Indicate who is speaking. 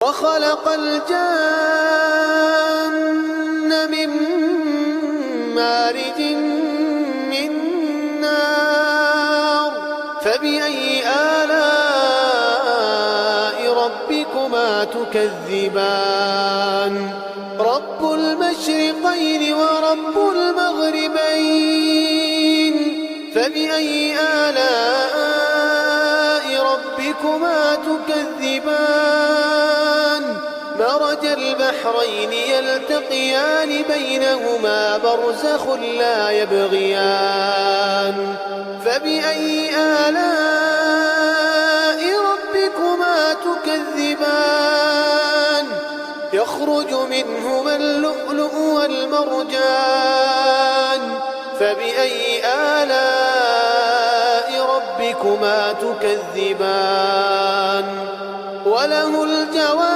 Speaker 1: وخلق الجن من مارج من نار فبأي آلاء ربكما تكذبان رب المشرقين ورب المغربين فبأي آلاء ربكما تكذبان مرج البحرين يلتقيان بينهما برزخ لا يبغيان فبأي آلاء ربكما تكذبان يخرج منهما اللؤلؤ والمرجان فبأي آلاء ربكما تكذبان وله الجواب